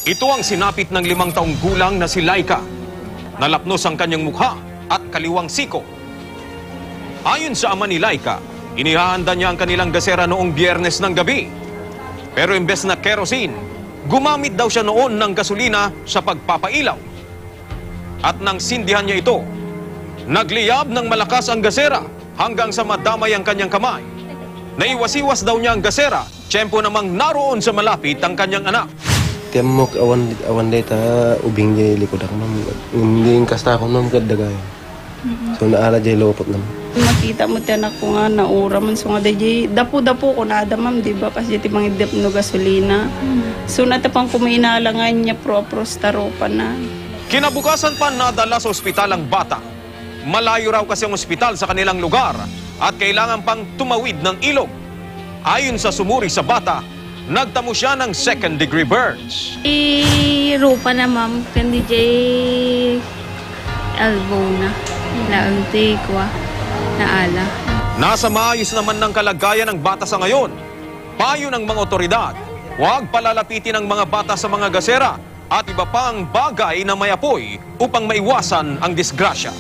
Ito ang sinapit ng 5 taong gulang na si Laika. Nalapnos ang kanyang mukha at kaliwang siko. Ayon sa ama ni Laika, inihahanda niya ang kanilang gasera noong Biyernes ng gabi. Pero imbes na kerosene, gumamit daw siya noon ng gasolina sa pagpapailaw. At nang sindihan niya ito, nagliyab ng malakas ang gasera hanggang sa madamay ang kanyang kamay. Naiwas-iwas daw niya ang gasera, tiyempo namang naroon sa malapit ang kanyang anak. Tiamok awan data ubing jay likod ako ma'am. Hindi yung kasta ako ma'am kadagay. So naala jay lopot naman. Makita mo tiyan ako nga naura man so nga jay dapo-dapo ko na ada ma'am di ba kasi ti mangidep no gasolina. So natapang kumainalangan niya pro-staropa na. Kinabukasan pa nadala sa ospital ang bata. Malayo raw kasi ang ospital sa kanilang lugar at kailangan pang tumawid ng ilog. Ayon sa sumuri sa bata, nagtamo siya ng 2nd-degree burns. Rupa na ma'am, kandi jay elbow na. Naagti ko naala. Nasa maayos naman ng kalagayan ng bata sa ngayon. Payo ng mga otoridad, huwag palalapitin ang mga bata sa mga gasera at iba pang bagay na may apoy upang maiwasan ang disgrasya.